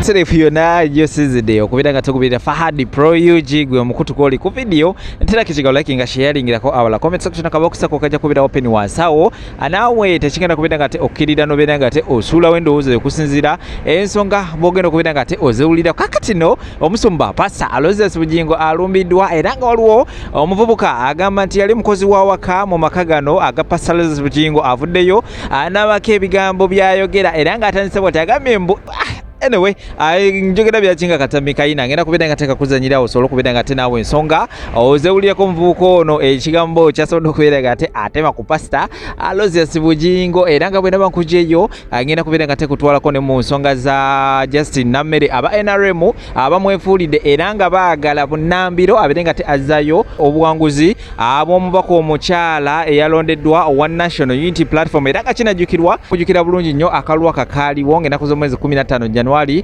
Mixeref yona yosizide okubira nga tukubira Fahad Pro UG gwe omukutu koli ku video ntera kichiga like nga sharing irako awala comment section akabokusa ko kajja kubira open wasawo anawe tekigenda kubira nga te okirira no bira nga te osula wendo uze kusinzira ensonga bogenda kubira nga te ozeulira kakati no omusumba pasa Aloysius Bugingo alumbidwa era nga waliwo omuvubuka agamba nti yali mukozi wa waka mu makagano agapasa Aloysius Bugingo avuddeyo anabake ebigambo byayogera era nga atandise bwati agambe anyway, njogera byachinga katamika ina ngenda kubira ngateka kuzanyira osolo kubira ngate nawe ensonga ozeulira ko mvuko ono ekigambo kyasondo kubira ngate atema ku pasta Aloysius Bugingo era nga bwena bankujeyo ngenda kubira ngate kutwala ko ne mu nsonga za Justin Namere aba NRM aba mwefulide era nga baagala bunambiro abere ngate azayo obuwanguzi abo mubako omukyala eyalondeddwa One National Unity Platform era nga kinajukirwa kujukira bulungi nnyo akalwa kakali wonge nakuzo mwezi 15 January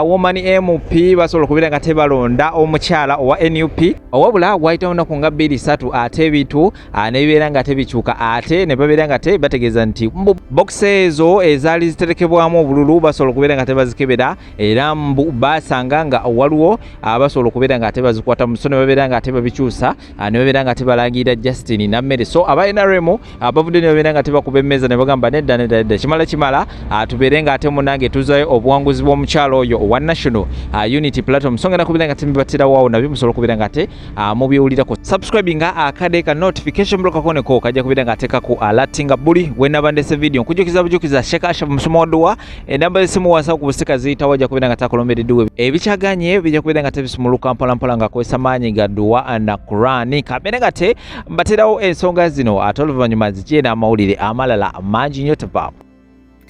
woman MP basobola kubira nga tebalonda omukyala owa NUP owabula waita una kunga 23 ate ebitu nebera nga tebichuka ate ne babera nga te bategeza nti boxezo ezali ziterekebwamu obululu basobola kubira nga tebazikebera era basanga nga waliwo abasobola kubira nga tebazikwata musone babera nga tebabikyusa ne babera nga tebalangira Justin Namere so aba NRM abavudde ne babera nga tebakubemeza ne bagamba nedda kimala atubere nga ate munange tuzayo obuwanguzi bw'omukyalo oyo One National Unity Platform songa nakubira nga tembibatira wawo nabyo musobola kubira nga te mubiwulirako subscribinga akade ka notification block kone ko kajja kubira nga teka ku alertinga buli wena bandese video nkujukiza shekasha musumodwa enamba esimu wasa kubusika zita wajja kubira nga takolombe duwe ebichaganye bijja kubira nga tebisumuluka mpola nga kwesa manyi ga dua na Qur'ani kabere nga te mbatirawo ensonga zino atoluvanyuma zikiena amawulire amalala manji nyote pa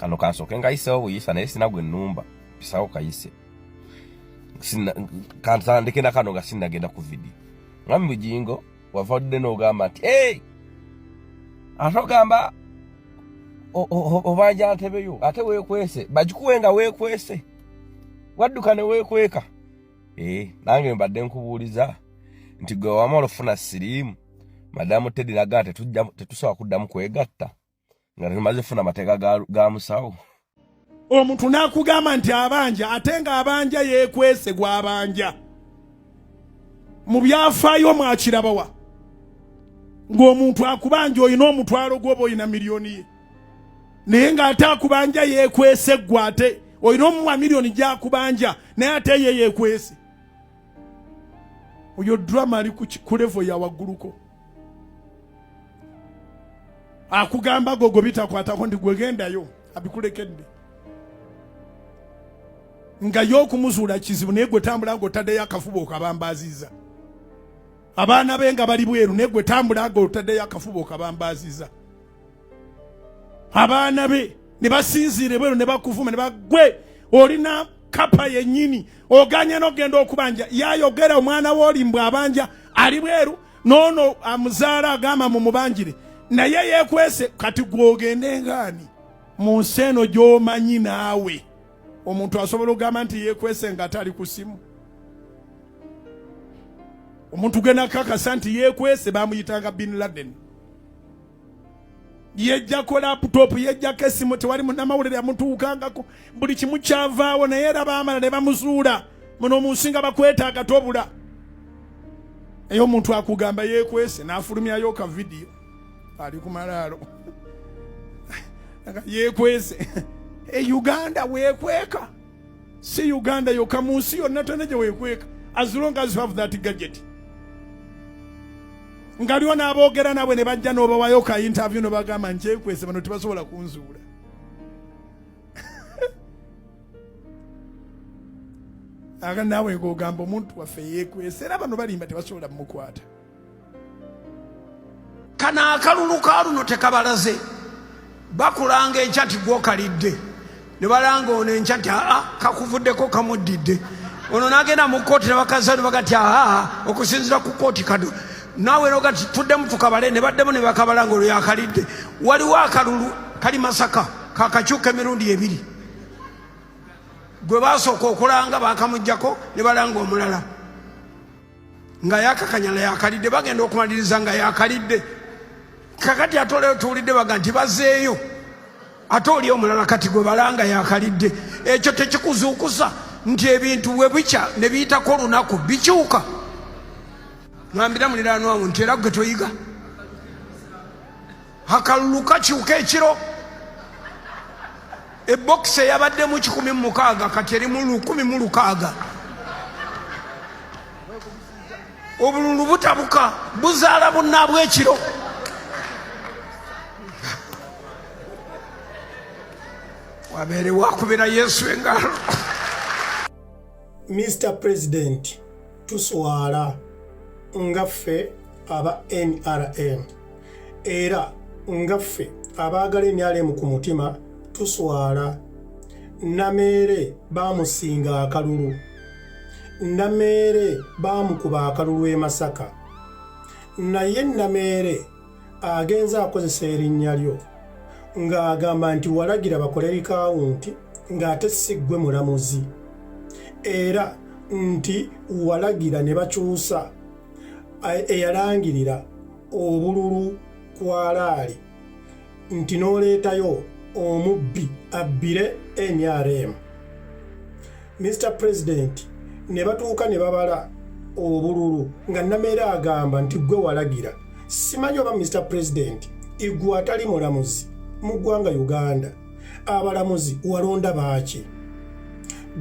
kano kansoke ngayise obuyisa naye sinagwe nnumba pisawo kayise kantandike na kano nga sinagenda ku video Mwami Bugingo wavudde n'ogamba nti atogamba obanja ntebeyo ate weekwese bagikuwe nga weekwese wadduka ne weekweka nange mbadde nkubuuliza nti gwe wamala ofuna siriimu madamu Teddy nagate tetusobola kuddamu kwegatta nga tumaze funa mateeka ga musawo omuntu nakugamba nti abanja ate nga abanja yeekwese gwabanja mu byafaayo mwakirabawa ng'omuntu akubanja oyina omutwalo gwoba oyina miliyoni ye naye ng'ate akubanja yeekwese gwe ate oyina omumwa miliyoni gyakubanja naye ate ye yeekwese oyo drama ali ku level ya wagguluko akugamba gogo bitakwatako ndi gwegendayo abikulekedde nga y'okumuzuula kizibu naye gwe tambula ng'otaddeyo akafubo okabambaziza abaana be nga bali bweru naye gwe tambula ng'otaddeyo akafubo okabambaziza abaana be ne basinziire bweru ne bakuvuma ne bagwe olina kapa yennyini oganya n'ogenda okubanja yayogera omwana w'olimbwa abanja ali bweru noono amuzaala agamba mumubanjire naye yeekwese kati gwogende ngani mu nsi eno gy'omanyi naawe omuntu asobola okugamba nti yeekwese nga atali ku simu omuntu gwe nakakasa nti yeekwese bamuyitanga Bin Laden yejjako laputopu yejjako essimu tewali munnamawulire yamutuukangako buli kimu kyavaawo naye era baamala ne bamuzuula muno mu nsi nga bakwetaaga tobula naye omuntu akugamba yeekwese n'afulumyayo ka vidiyo ali kumalalo yeekwese Uganda weekweka si Uganda yoka mu nsi yonna toneje weekweka as long as you have that gadget ngaliwo n'aboogera nabwe ne bajja n'obawayo ka interview no bagamba njeekwese bano tebasobola kunzuula aga nawe ng'ogamba omuntu waffe yeekwese era bano balimba tebasobola mukwata kana akalulu kaluno tekabalaze bakulanga enkya ti gwokalidde ne balanga ono enkya ti kakuvuddeko kamuddidde ono n'agenda mu kkooti ne bakazano bagati okusinzira ku kkooti kado naawe nogati tuddemu tukabale ne baddemu ne bakabalanga olwo yakalidde waliwo akalulu kali Masaka kakakyuka emirundi ebiri gwe basooka okulanga bakamuggyako ne balanga omulala nga yakakanyala yakalidde bagenda okumaliriza nga yakalidde kakati atole tuulidde baga nti bazeeyo ate oli omulala kati gwe balanga yakalidde ekyo tekikuzuukusa nti ebintu we bikya ne biyitako olunaku bikyuka. Ngambira muliraanwa wange nti era gwe toyiga. Akalulu kakyuka ekiro. Ebokisi eyabadde mu 1,600 kati eri mu 1,600. Obululu butabuka buzaala bunnaabwe ekiro. Wabeere wakubira Yesu engalo. Mr. President, tuswala ngaffe aba NRM era ngaffe abaagala NRM ku mutima tuswala. Nameere baamusinga akalulu, Nameere baamukuba akalulu e Masaka, naye Nameere agenza akozesa erinnya lyo ng'agamba nti walagira bakole likawunti ng'ate si ggwe mulamuzi, era nti walagira ne bakyusa eyalangirira obululu kwalaali nti n'oleetayo omubbi abbire NRM. Mr. President, ne batuuka ne babala obululu nga Nameere agamba nti ggwe walagira. Simanyi oba Mr. President igwe atali mulamuzi mu ggwanga Uganda abalamuzi walonda baaki?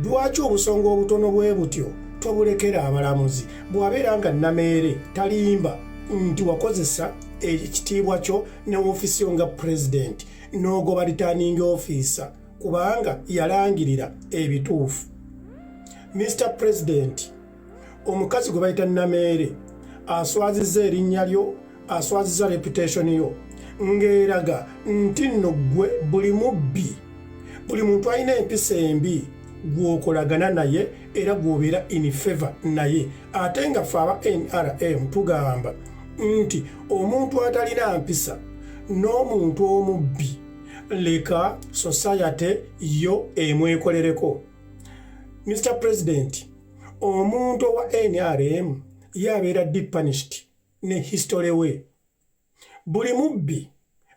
Lwaki obusonga obutono bwe butyo tobulekera abalamuzi bw'abeera nga Nameere talimba nti wakozesa ekitiibwa kyo ne ofiisi yo nga President n'ogoba returning officer kubanga yalangirira ebituufu? Mr. President, omukazi gwe bayita Nameere aswazizza erinnya lyo, aswazizza reputation yo ng'eraga nti nno ggwe buli mubbi, buli muntu alina empisa embi gw'okolagana naye era gw'obeera in favor naye. Ate nga ffe aba NRM tugamba nti omuntu atalina mpisa n'omuntu omubbi leka society yo emwekolereko. Mr. President, omuntu owa NRM yabeera deep punished ne history we. Buli mubbi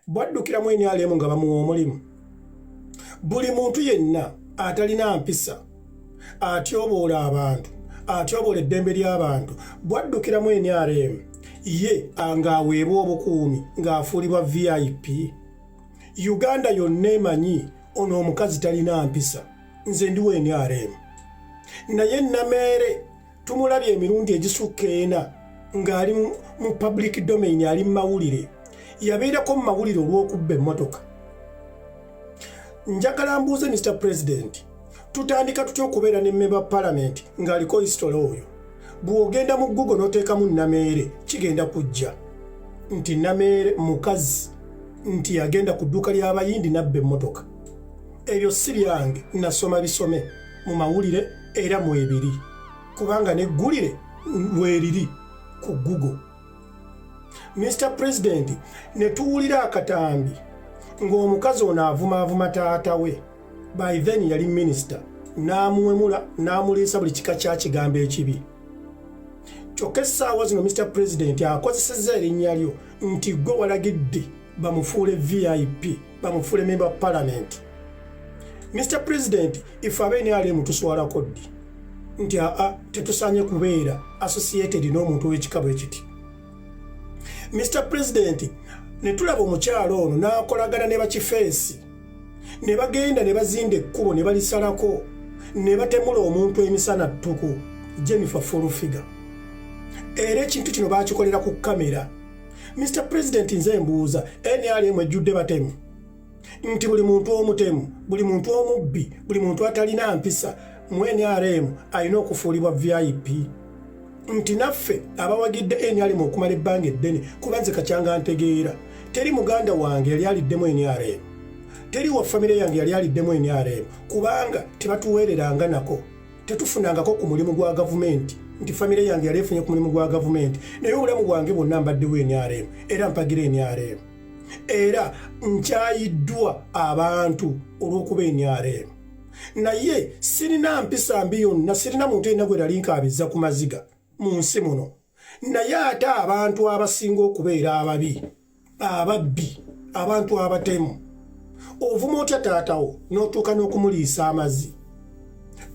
bwaddukiramu NRM nga bamuwa omulimu. Buli muntu yenna atalina mpisa atyoboola abantu, atyoboola eddembe ly'abantu bwaddukiramu NRM ye ng'aweebwa obukuumi ng'afuulibwa VIP. Uganda yonna emanyi ono omukazi talina mpisa. Nze ndiwo NRM. Naye Nameere tumulabye emirundi egisukka 4 ng'ali mu public domain, ali mu mawulire. Yabeerako mu mawulire olw'okubba emmotoka. Njagala mbuuze Mr. President, tutandika tutya okubeera ne member parliament ng'aliko history oyo? Bw'ogenda mu Google n'oteekamu Nameere kigenda kujja nti Nameere mukazi nti yagenda ku dduuka ly'abayindi nabba emmotoka. Ebyo si byange, nasoma bisome mu mawulire era mu ebiri kubanga neggulire lweriri ku Google. Mr. President, ne tuwulira akatambi ng'omukazi ono avuma taata we, by then yali minister, n'amuwemula n'amuliisa buli kika kya kigambo ekibi. Kyokka essaawa zino Mr. President akozesezza erinnya lyo nti gwe walagidde bamufuule VIP, bamufuule member of parliament. Mr. President, ife NRM tuswalako ddi nti tetusaanye kubeera associated n'omuntu w'ekika bwe kiti. Mr. President, ne tulaba omukyalo ono n'akolagana ne bakifeesi ne bagenda ne bazinda ekkubo ne balisalako ne batemula omuntu emisana ttuku, Jennifer Furufiga. Era ekintu kino baakikolera ku kamera. Mr. President, nze mbuuza, NRM ejjudde batemu nti buli muntu omutemu, buli muntu omubbi, buli muntu atalina mpisa mu NRM alina okufuulibwa VIP? Nti naffe abawagidde NRM okumala ebbanga eddene kuba nze kakyanga ntegeera teri muganda wange yali aliddemu NRM, teri wa famire yange yali aliddemu NRM kubanga tebatuweereranga nako, tetufunangako ku mulimu gwa gavumenti nti famire yange yali efunye ku mulimu gwa gavumenti, naye obulamu bwange bwonna mbaddewo NRM era mpagira NRM. Era nkyayiddwa abantu olw'okuba NRM. Naye sirina mpisa mbi yonna, sirina muntu yenna gwe nalinkaabiza ku maziga mu nsi muno. Naye ate abantu abasinga okubeera ababi, ababbi, abantu abatemu, ovuma otya taatawo n'otuuka n'okumuliisa amazzi.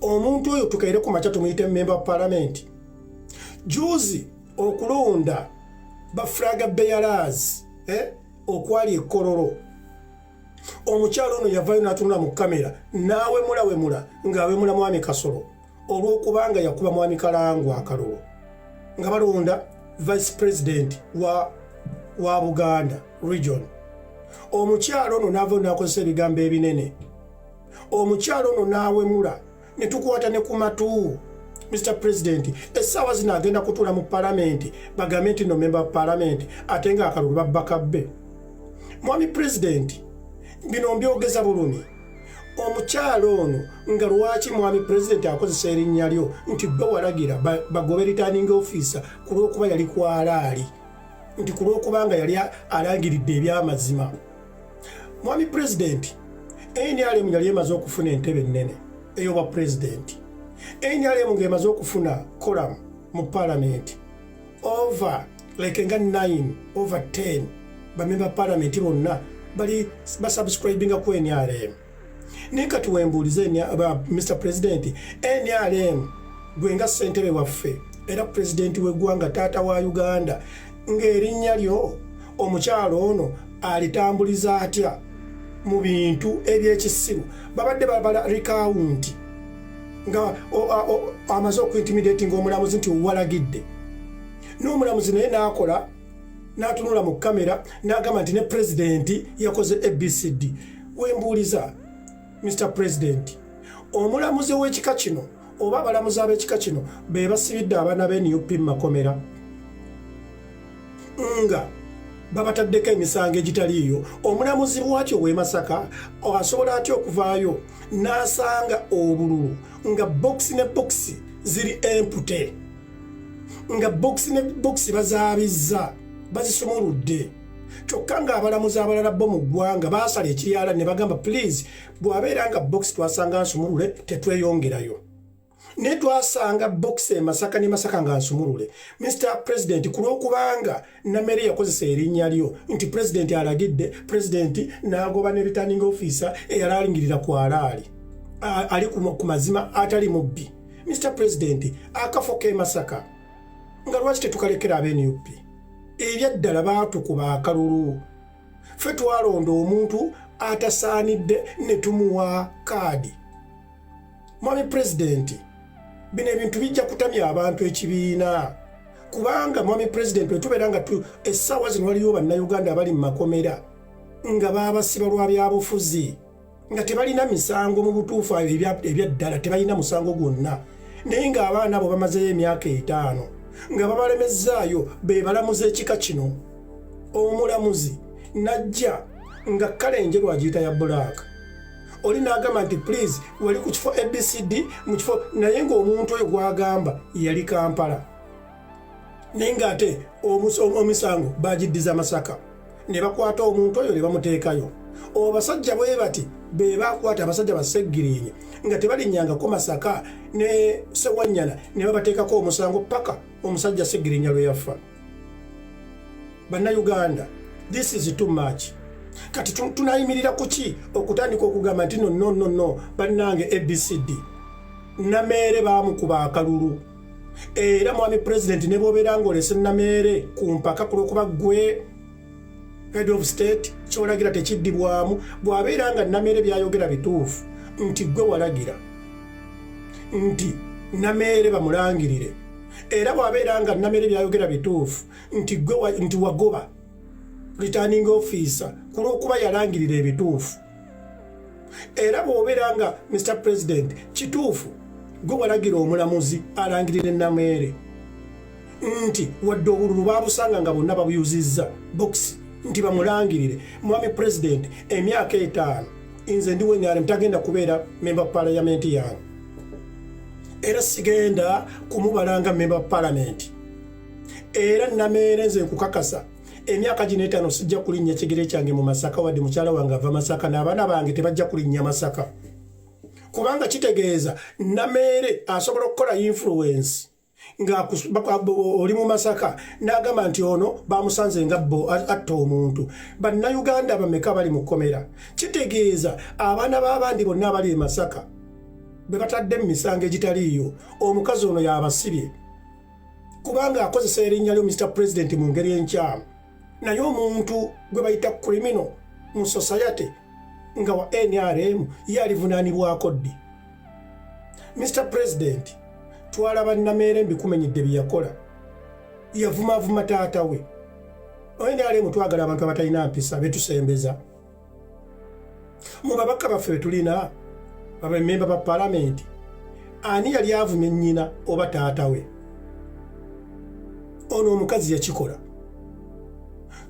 omuntu oyo tukaire ku macha tumuyite member of parliament juzi okulonda ba flag bearers okwali ekololo omukyalo ono yavayo n'atunula mu kamera naawe mula ngaawe mula mwami Kasolo olw'okubanga yakuba mwami Kalangwa akalolo nga balonda vice president wa Buganda region. Omukyalo ono n'avayo n'akozesa ebigambo ebinene. Omukyalo ono n'awemula ne tukwata ne ku matu. Mr. President, essaawa zino agenda kutuula mu parliament bagambe nti no member of parliament ate nga akalulu babbaka bbe. Mwami President, bino mbyogeza bulumi. Omukyalo ono nga lwaki mwami President akozesa erinnya lyo nti bwe walagira bagobe returning officer ku lw'okuba yali kwalaali nti ku lw'okubanga yali alangiridde eby'amazima. Mwami President, NRM yali emaze okufuna entebe ennene ey'obwa President. NRM ng'emaze okufuna kolam mu parliament over like nga 9 over 10 bamemba parliament bonna bali basubscribinga ku NRM. Nika tuwembulize Mr. President, NRM gwenga ssentebe waffe era president w'eggwanga taata wa Uganda ng'erinnya lyo omukyalo ono alitambuliza atya mu bintu eby'ekisiru babadde babala recount nga amaze okuintimidating omulamuzi nti walagidde n'omulamuzi naye n'akola n'atunula mu kamera n'agamba nti ne president yakoze ABCD. Wembuuliza Mr. President, omulamuzi w'ekika kino oba abalamuzi ab'ekika kino be basibidde abaana b'NUP mu makomera nga babataddeko emisango egitaliiyo. Omulamuzi bwatyo w'e Masaka asobola atya okuvaayo n'asanga obululu nga box ne box ziri empty, nga box ne box bazaabizza bazisumuludde. Kyokka nga abalamuzi abalala bo mu ggwanga baasala ekirala ne bagamba please bw'abeera nga box twasanga nsumulule tetweyongerayo. Ne twasanga box e Masaka ne Masaka nga nsumulule. Mr. President, ku lw'okubanga Namere yakozesa erinnya lyo nti president alagidde, president n'agoba ne returning officer eyali alingirira ku alaali ali ku mazima atali mubbi. Mr. President, akafo k'e Masaka nga lwaki tetukalekera ab'NUP? Ebyaddala baatukuba akalulu. Ffe twalonda omuntu atasaanidde ne tumuwa kaadi. Mwami President, bino ebintu bijja kutamya abantu ekibiina kubanga Mwami President bwe tubeera nga essaawa zino waliyo bannayuganda abali mu makomera nga baabasiba lwa byabufuzi nga tebalina misango mu butuufu ebyaddala tebalina musango gwonna naye ng'abaana abo bamazeyo emyaka 5 nga babalemezzaayo be balamuzi ekika kino. Omulamuzi najja nga kale enjeru agiyita ya black. Oli n'agamba nti please wali ku kifo ABCD mu kifo naye ng'omuntu oyo gwagamba yali Kampala. Naye ng'ate omisango bagiddiza Masaka ne bakwata omuntu oyo ne bamuteekayo. Abasajja bwe bati be bakwata abasajja baseggiriinye nga tebalinnyangako Masaka ne Sewanyana ne babateekako omusango paka omusajja Seggirinya lwe yafa. Bannayuganda, this is too much. Kati tunayimirira ku ki okutandika okugamba nti no bannange ABCD Namere baamukuba akalulu. Era Mwami President ne bw'obeera ng'olese Namere ku mpaka ku lw'okuba ggwe head of state ky'olagira tekiddibwamu bw'abeera nga Namere byayogera bituufu nti ggwe walagira nti Namere bamulangirire. Era bw'abeera nga Namere byayogera bituufu nti ggwe nti wagoba returning officer ku lw'okuba yalangirira ebituufu. Era bw'obeera nga Mr. President kituufu gwe walagira omulamuzi alangirire Namere nti wadde obululu baabusanga nga bonna babuyuzizza box nti bamulangirire. Mwami President, emyaka 5 nze ndi NRM tagenda kubeera member of parliament yange era sigenda kumubalanga member of parliament. Era Namere nze nkukakasa emyaka gino 5 sijja kulinnya kigere kyange mu Masaka wadde mukyala wange ava Masaka n'abaana bange tebajja kulinnya Masaka kubanga kitegeeza Namere asobola okukola influence nga oli mu Masaka n'agamba nti ono bamusanze nga bo atta omuntu. Bannayuganda bameka bali mu kkomera. Kitegeeza abaana b'abandi bonna abali e Masaka bwe batadde mu misango egitaliiyo omukazi ono yabasibye kubanga akozesa erinnya lyo Mr. President mu ngeri enkyamu naye omuntu gwe bayita criminal mu society nga wa NRM yalivunaanibwako ddi. Mr. President twalaba Namirembe kumenyedde bye yakola yavumaavuma taata we. NRM twagala abantu abatalina mpisa betusembeza mu babaka baffe betulina babamemba ba palamenti ani yali avumye nnyina oba taata we. Ono omukazi yakikola.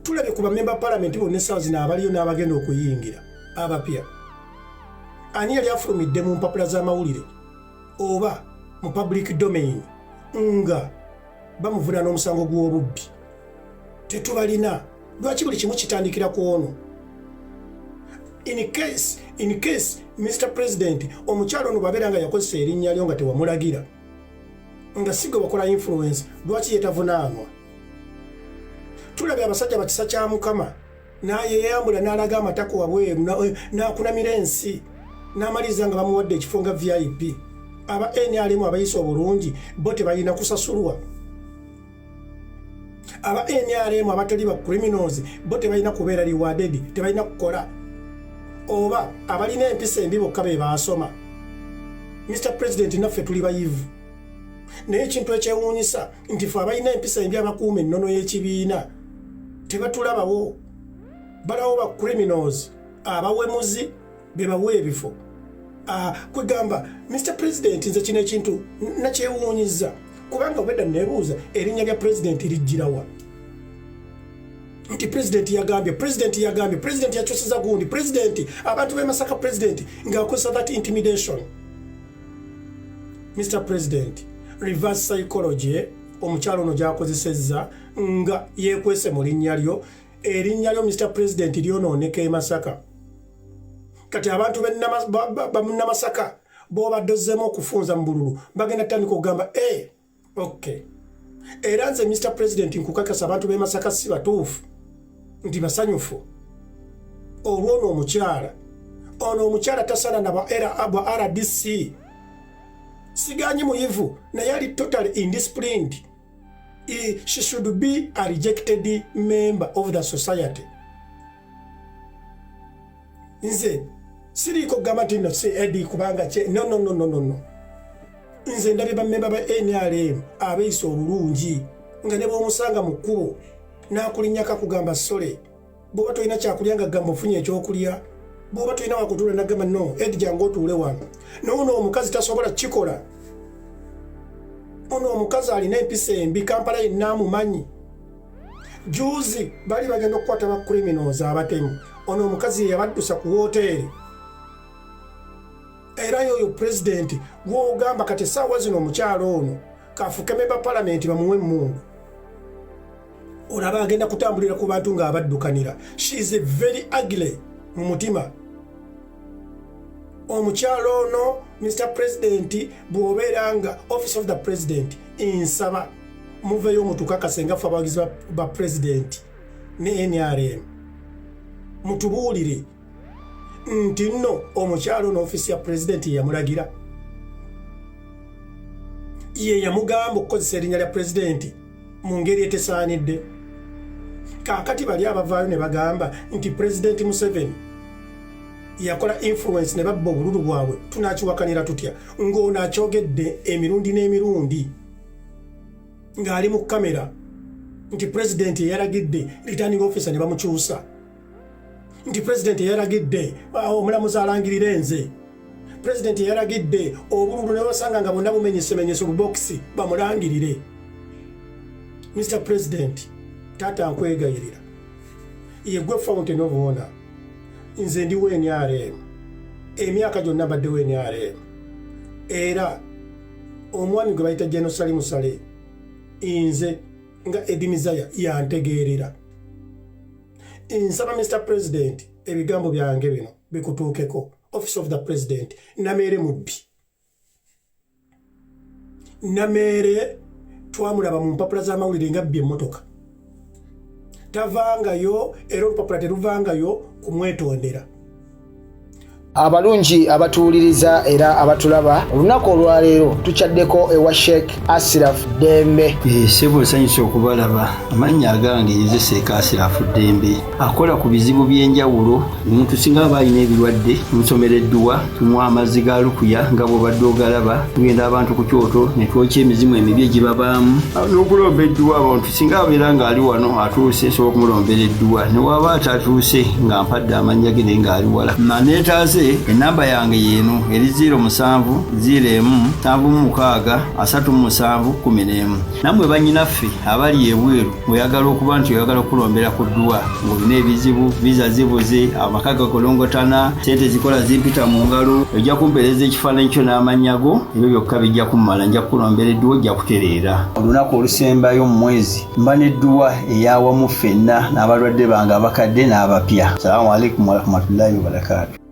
Tulabye ku bamemba palamenti bonna essaawa zino abaliyo n'abagenda okuyingira abapya. Ani yali afulumidde mu mpapula z'amawulire oba mu public domain nga bamuvuna n'omusango gw'obubbi. Tetubalina. Lwaki buli kimu kitandikira ku ono? In case Mr. President omukyalo ono babeera nga yakozesa erinnya lyo nga tewamulagira nga sigo bakola influence, lwaki yetavunaanwa? Tulabye abasajja bakisa kya Mukama n'ayeyambula n'alaga amatako wabweru n'akunamira ensi n'amaliriza nga bamuwadde ekifo nga VIP. Aba NRM abayisa obulungi bo tebalina kusasulwa. Aba NRM abatali ba criminals bo tebalina kubeera rewarded, tebalina kukola. Oba abalina empisa embi bokka be baasoma. Mr. President naffe tuli bayivu. Naye ekintu ekyewuunyisa nti ffe abalina empisa embi abakuuma ennono y'ekibiina tebatulabawo. Balawo ba criminals abawemuzi be bawa ebifo. Kwegamba Mr. President nze kino ekintu nakyewuunyiza kubanga obedda neebuuza erinnya lya President lijjirawa. Nti President yakyusiza gundi, President abantu b'e Masaka President ng'akozesa that intimidation. Mr. President, reverse psychology omukyalo ono gy'akozesezza nga yeekwese mu linnya lyo. Erinnya lyo Mr. President lyonooneka e Masaka. Kati abantu b'Namasaka b'obadde ozzeemu okufunza mu bululu bagenda tandika okugamba okay. Era nze Mr. President nkukakasa abantu b'e Masaka si batuufu nti basanyufu olw'ono omukyala. Ono omukyala tasana na ba RDC. Siganyi muyivu naye ali totally indisciplined. She should be a rejected member of the society. Nze siriko kugamba nti no si Eddie kubanga kye no. Nze ndabye bamemba ba NRM abeeyisa obulungi nga ne bw'omusanga mu kkubo n'akulinnyako kugamba sole. Bw'oba tolina kyakulya nga gamba ofunye ekyokulya. Bw'oba tolina wakutuula nagamba no Eddie jangu otuule wano. N'ono omukazi tasobola kikola. Ono omukazi alina empisa embi, Kampala yenna amumanyi. Juzi bali bagenda okukwata ba criminals abatemu. Ono omukazi ye yabaddusa ku woteeri. Era yoyo President gw'ogamba kati essaawa zino omukyalo ono kafuke memba palamenti bamuwe emmundu. Olaba agenda kutambulira ku bantu ng'abaddukanira. She is very ugly mu mutima. Omukyalo ono Mr. President bw'obeera nga Office of the President nsaba muveyo mutukakase nga ffe abawagizi ba President ne NRM. Mutubuulire nti nno omukyalo ono Office ya President yamulagira. Ye yamugamba okukozesa erinnya lya President mu ngeri etesaanidde. Kaakati bali abavaayo ne bagamba nti President Museveni yakola influence ne babba obululu bwabwe. Tunaakiwakanira tutya ng'ono akyogedde emirundi n'emirundi ng'ali mu kamera nti President yaragidde returning officer ne bamukyusa, nti President yaragidde omulamuzi alangirira enze, President yaragidde obululu ne basanga nga bonna bumenyesemenyese obubokisi bamulangirire. Mr. President, taata nkwegayirira yegwe fountain of honor. Nze ndi NRM emyaka gyonna badde NRM era omwami gwe bayita General Salim Saleh nze nga Eddie Mizaya yantegeerera. Nsaba Mr. President ebigambo byange bino bikutuukeko. Office of the President Nameere mubbi. Nameere twamulaba mu mpapula z'amawulire nga bbye emmotoka. Tavangayo era olupapula teruvangayo kumwetondera. abalungi abatuwuliriza era abatulaba olunaku olwaleero tukyaddeko ewa Sheikh Ashraf Dembe. Sebo nsanyusa okubalaba. Amannya agange nze Sheikh Ashraf Dembe akola ku bizibu by'enjawulo. Omuntu singa aba alina ebirwadde musomereddwa tumuwa amazzi ga lukuya nga bw'obadde ogalaba, tugenda abantu ku kyoto ne twokya emizimu emibi egibabaamu n'okulomba edduwa. Abantu singa abeera ng'ali wano atuuse sobola okumulombera edduwa, ne waba atatuuse nga mpadde amannya ge naye ng'ali wala. Neetaaze enamba yange yeeno eri 0707363711. Nammwe bannyinaffe abali ebweru oyagala okuba nti oyagala okulombera ku dduwa ng'olina ebizibu, viza zibuze, amaka gakolongotana, sente zikola zimpita mu ngalo, ojja kumpeereza ekifaananyi kyo n'amannya go, ebyo byokka bijja kummala, nja kukulombera edduwa, ojja kutereera. Olunaku olusembayo mu mwezi mba n'edduwa ey'awamu ffenna n'abalwadde bange abakadde n'abapya. Salaamu alaikum warahmatullahi wabarakatuh.